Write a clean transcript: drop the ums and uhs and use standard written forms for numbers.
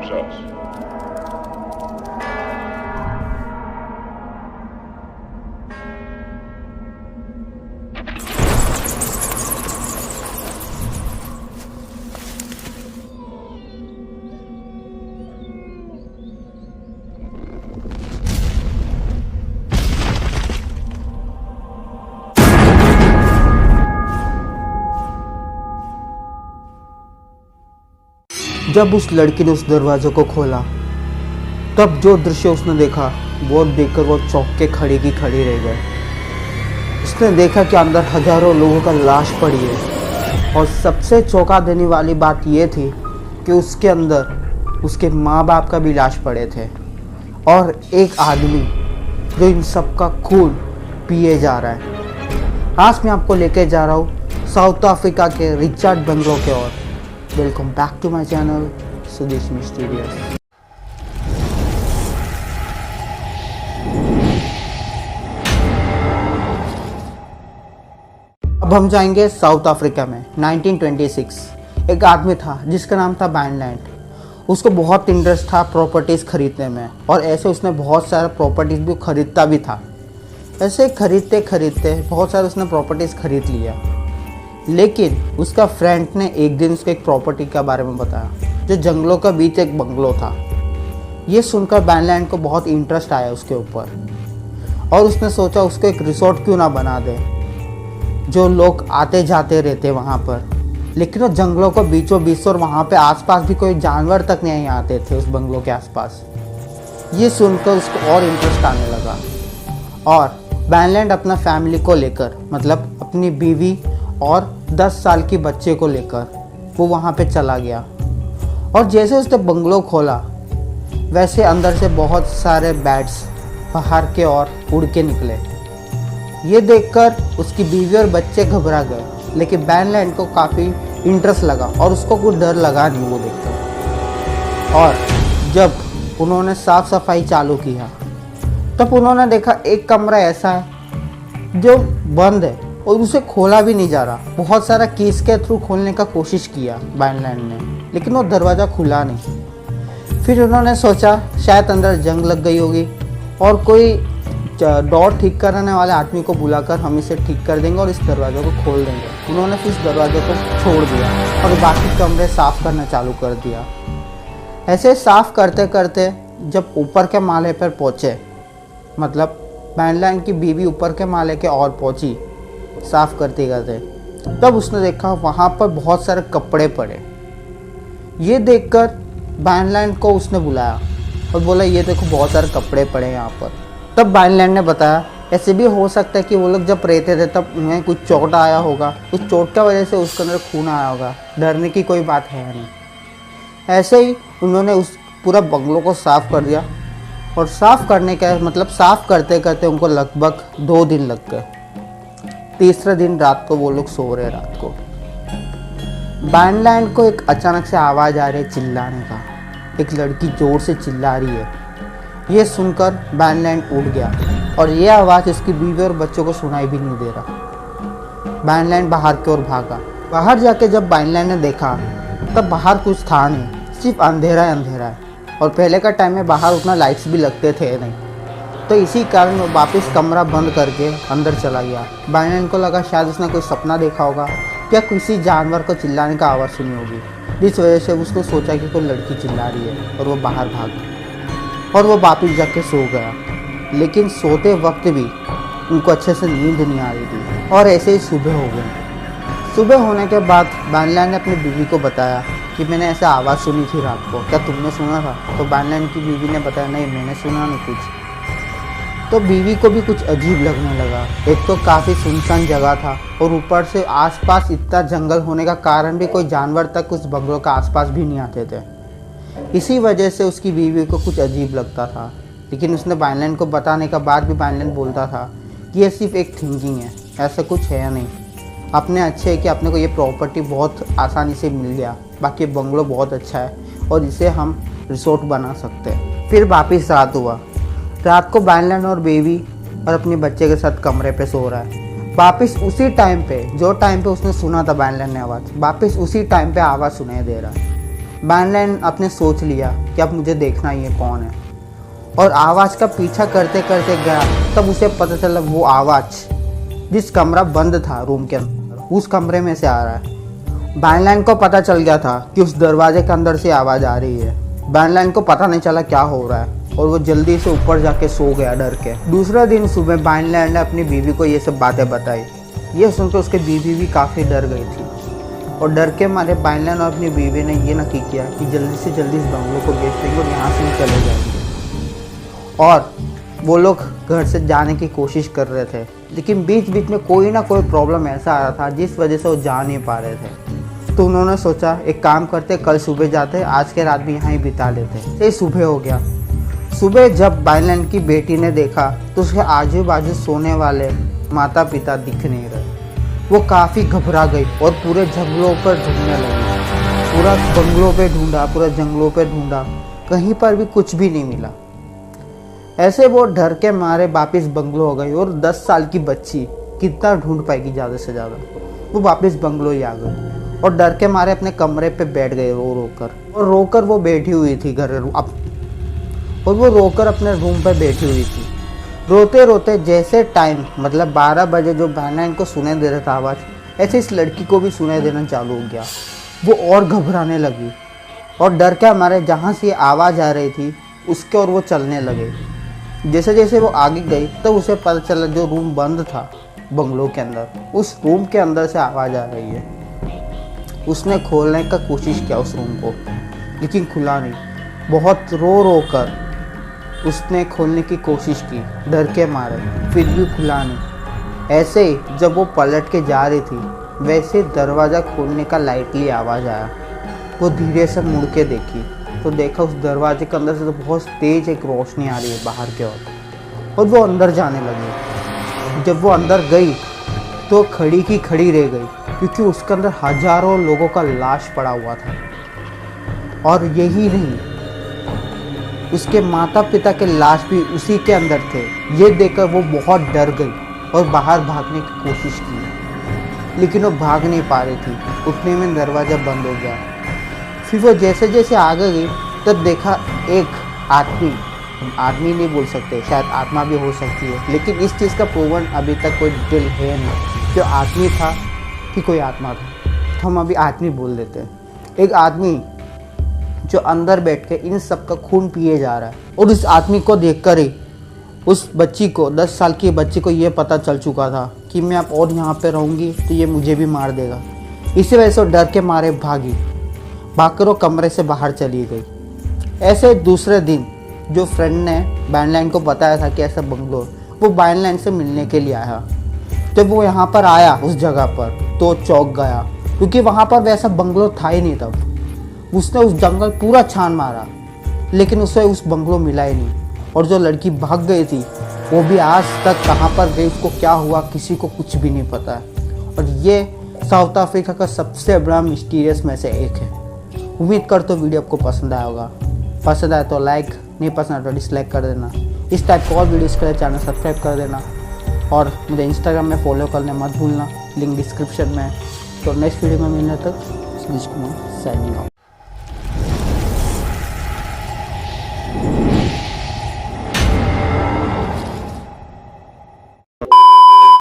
themselves. जब उस लड़की ने उस दरवाजे को खोला तब जो दृश्य उसने देखा वो देखकर वो चौंक के खड़ी की खड़ी रह गए। उसने देखा कि अंदर हजारों लोगों का लाश पड़ी है और सबसे चौंका देने वाली बात यह थी कि उसके अंदर उसके माँ बाप का भी लाश पड़े थे और एक आदमी जो इन सब का खून पिए जा रहा है। आज मैं आपको लेके जा रहा हूँ साउथ अफ्रीका के रिचर्ड बंगलो के ओर। Welcome back to my channel Sudesh mysterious. अब हम जाएंगे साउथ अफ्रीका में 1926। एक आदमी था जिसका नाम था बैंडलैंड। उसको बहुत इंटरेस्ट था प्रॉपर्टीज़ खरीदने में और ऐसे उसने बहुत सारे प्रॉपर्टीज़ भी खरीदता भी था। ऐसे खरीदते खरीदते बहुत सारे उसने प्रॉपर्टीज़ खरीद लिया। लेकिन उसका फ्रेंड ने एक दिन उसको एक प्रॉपर्टी के बारे में बताया जो जंगलों के बीच एक बंगलो था। ये सुनकर बैंडलैंड को बहुत इंटरेस्ट आया उसके ऊपर और उसने सोचा उसको एक रिसोर्ट क्यों ना बना दे जो लोग आते जाते रहते वहाँ पर। लेकिन वो जंगलों को बीचों बीच और वहाँ पे आसपास भी कोई जानवर तक नहीं आते थे उस बंगलो के आसपास। ये सुनकर उसको और इंटरेस्ट आने लगा और बैंडलैंड अपना फैमिली को लेकर मतलब अपनी बीवी और 10 साल की बच्चे को लेकर वो वहाँ पे चला गया। और जैसे उसने बंगलो खोला वैसे अंदर से बहुत सारे बैट्स बाहर के ओर उड़ के निकले। ये देखकर उसकी बीवी और बच्चे घबरा गए, लेकिन बैंडलैंड को काफ़ी इंटरेस्ट लगा और उसको कुछ डर लगा नहीं वो देखकर। और जब उन्होंने साफ़ सफाई चालू किया तब उन्होंने देखा एक कमरा ऐसा है जो बंद है और उसे खोला भी नहीं जा रहा। बहुत सारा कीज के थ्रू खोलने का कोशिश किया बैंडलैंड ने, लेकिन वो दरवाज़ा खुला नहीं। फिर उन्होंने सोचा शायद अंदर जंग लग गई होगी और कोई डोर ठीक करने वाले आदमी को बुलाकर हम इसे ठीक कर देंगे और इस दरवाजे को खोल देंगे। उन्होंने फिर इस दरवाजे को छोड़ दिया और बाकी कमरे साफ़ करना चालू कर दिया। ऐसे साफ़ करते करते जब ऊपर के माले पर पहुँचे, मतलब बैंडलैंड की बीवी ऊपर के माले के और पहुँची साफ़ करते करते, तब उसने देखा वहाँ पर बहुत सारे कपड़े पड़े। ये देखकर बैंडलैंड को उसने बुलाया और बोला ये देखो बहुत सारे कपड़े पड़े यहाँ पर। तब बैंडलैंड ने बताया ऐसे भी हो सकता है कि वो लोग जब रहते थे तब उन्हें कुछ चोट आया होगा, उस चोट की वजह से उसके अंदर खून आया होगा, डरने की कोई बात है नहीं। ऐसे ही उन्होंने उस पूरा बंगलों को साफ़ कर दिया और साफ़ करने का मतलब साफ़ करते करते उनको लगभग 2 दिन लग गए। तीसरे दिन रात को वो लोग सो रहे। रात को बैंडलैंड को एक अचानक से आवाज़ आ रही है चिल्लाने का। एक लड़की ज़ोर से चिल्ला रही है। ये सुनकर बैंडलैंड उठ गया और ये आवाज़ उसकी बीवी और बच्चों को सुनाई भी नहीं दे रहा। बैंडलैंड बाहर की ओर भागा। बाहर जाके जब बैंडलैंड ने देखा तब बाहर कुछ था नहीं, सिर्फ अंधेरा ही अंधेरा है और पहले का टाइम में बाहर उतना लाइट्स भी लगते थे नहीं। तो इसी कारण वो वापस कमरा बंद करके अंदर चला गया। बैंडलैंड को लगा शायद उसने कोई सपना देखा होगा या किसी जानवर को चिल्लाने का आवाज़ सुनी होगी, जिस वजह से उसको सोचा कि कोई लड़की चिल्ला रही है और वो बाहर भाग गया और वो वापस जाके सो गया। लेकिन सोते वक्त भी उनको अच्छे से नींद नहीं आ रही थी और ऐसे ही सुबह हो गई। सुबह होने के बाद बैंडलैंड ने अपनी बीवी को बताया कि मैंने ऐसा आवाज़ सुनी थी रात को, क्या तुमने सुना था? तो बैंडलैंड की बीवी ने बताया नहीं मैंने सुना नहीं कुछ। तो बीवी को भी कुछ अजीब लगने लगा। एक तो काफ़ी सुनसान जगह था और ऊपर से आसपास इतना जंगल होने का कारण भी कोई जानवर तक उस बंगलों के आसपास भी नहीं आते थे। इसी वजह से उसकी बीवी को कुछ अजीब लगता था। लेकिन उसने बैंडलैंड को बताने के बाद भी बैंडलैंड बोलता था कि ये सिर्फ एक थिंकिंग है, ऐसा कुछ है नहीं। अपने अच्छे है कि अपने को ये प्रॉपर्टी बहुत आसानी से मिल गया, बाकी बंगलो बहुत अच्छा है और इसे हम रिसोर्ट बना सकते हैं। फिर वापिस रात हुआ। रात को बैंडलैंड और बेबी और अपने बच्चे के साथ कमरे पे सो रहा है। वापस उसी टाइम पे जो टाइम पे उसने सुना था बैंडलैंड ने आवाज़, वापस उसी टाइम पे आवाज़ सुनाई दे रहा है। बैनलैंड आपने सोच लिया कि अब मुझे देखना ही है कौन है, और आवाज़ का पीछा करते करते गया। तब उसे पता चला वो आवाज़ जिस कमरा बंद था रूम के अंदर, उस कमरे में से आ रहा है। बैनलैंड को पता चल गया था कि उस दरवाजे के अंदर से आवाज़ आ रही है। बैनलैंड को पता नहीं चला क्या हो रहा है और वो जल्दी से ऊपर जाके सो गया डर के। दूसरा दिन सुबह बैनलैंड ने अपनी बीवी को ये सब बातें बताई। ये सुनकर उसकी बीवी भी काफ़ी डर गई थी, और डर के मारे बैनलैंड और अपनी बीवी ने ये नक्की किया कि जल्दी से जल्दी इस बंगलों को बेच देंगे और यहाँ से चले जाएंगे। और वो लोग घर से जाने की कोशिश कर रहे थे, लेकिन बीच बीच में कोई ना कोई प्रॉब्लम ऐसा आ रहा था जिस वजह से वो जा नहीं पा रहे थे। तो उन्होंने सोचा एक काम करते, कल सुबह जाते, आज के रात भी यहाँ ही बिता लेते। तो सुबह हो गया। सुबह जब बैनलैंड की बेटी ने देखा तो उसके आजू बाजू सोने वाले माता पिता दिख नहीं रहे। वो काफ़ी घबरा गई और पूरे जंगलों पर ढूंढने लगी। पूरा बंगलों पे ढूंढा, पूरा जंगलों पे ढूंढा, कहीं पर भी कुछ भी नहीं मिला। ऐसे वो डर के मारे वापिस बंगलो हो गई, और 10 साल की बच्ची कितना ढूंढ पाएगी ज़्यादा से ज़्यादा। वो वापस बंगलो ही आ गई और डर के मारे अपने कमरे पे बैठ गए रो रोकर वो बैठी हुई थी और वो रोकर अपने रूम पे बैठी हुई थी। रोते रोते जैसे टाइम मतलब 12 बजे जो बैनलैंड को सुनाई दे रहा था आवाज़, ऐसे इस लड़की को भी सुनाई देना चालू हो गया। वो और घबराने लगी और डर के मारे जहाँ से आवाज़ आ रही थी उसके और वो चलने लगे। जैसे जैसे वो आगे गई तो उसे पता चला जो रूम बंद था बंगलो के अंदर, उस रूम के अंदर से आवाज़ आ रही है। उसने खोलने का कोशिश किया उस रूम को, लेकिन खुला नहीं। बहुत रो कर उसने खोलने की कोशिश की डर के मारे, फिर भी खुला नहीं। ऐसे ही जब वो पलट के जा रही थी, वैसे दरवाज़ा खोलने का लाइटली आवाज़ आया। वो धीरे से मुड़ के देखी तो देखा उस दरवाजे के अंदर से तो बहुत तेज एक रोशनी आ रही है बाहर की ओर, और वो अंदर जाने लगी। जब वो अंदर गई तो खड़ी की खड़ी रह गई, क्योंकि उसके अंदर हजारों लोगों का लाश पड़ा हुआ था। और यही नहीं, उसके माता पिता के लाश भी उसी के अंदर थे। ये देखकर वो बहुत डर गई और बाहर भागने की कोशिश की, लेकिन वो भाग नहीं पा रही थी। उतने में दरवाज़ा बंद हो गया। फिर वो जैसे जैसे आगे गई तब देखा एक आदमी नहीं बोल सकते, शायद आत्मा भी हो सकती है, लेकिन इस चीज़ का प्रूवन अभी तक कोई डिटेल है नहीं कि आदमी था कि कोई आत्मा था। तो हम अभी आदमी बोल देते हैं। एक आदमी जो अंदर बैठ के इन सब का खून पिए जा रहा है, और उस आदमी को देखकर ही उस बच्ची को, 10 साल की बच्ची को ये पता चल चुका था कि मैं अब और यहाँ पे रहूँगी तो ये मुझे भी मार देगा। इसी वजह से डर के मारे भागकर वो कमरे से बाहर चली गई। ऐसे दूसरे दिन जो फ्रेंड ने बैनलैंड को बताया था कि ऐसा बंगलो, वो बैनलैंड से मिलने के लिए आया। जब वो यहाँ पर आया उस जगह पर तो चौंक गया, क्योंकि वहाँ पर वैसा बंगलो था ही नहीं। तब उसने उस जंगल पूरा छान मारा, लेकिन उसे उस बंगलो मिला ही नहीं। और जो लड़की भाग गई थी वो भी आज तक कहाँ पर गई, उसको क्या हुआ, किसी को कुछ भी नहीं पता है। और ये साउथ अफ्रीका का सबसे बड़ा मिस्टीरियस में से एक है। उम्मीद कर तो वीडियो आपको पसंद आया होगा। पसंद आए तो लाइक, नहीं पसंद आए तो डिसलाइक कर देना। इस टाइप को और वीडियोज़ के लिए चैनल सब्सक्राइब कर देना, और मुझे इंस्टाग्राम में फॉलो करने मत भूलना, लिंक डिस्क्रिप्शन में है। तो नेक्स्ट वीडियो में मिलने तक, सतीश कुमार साइनिंग ऑफ।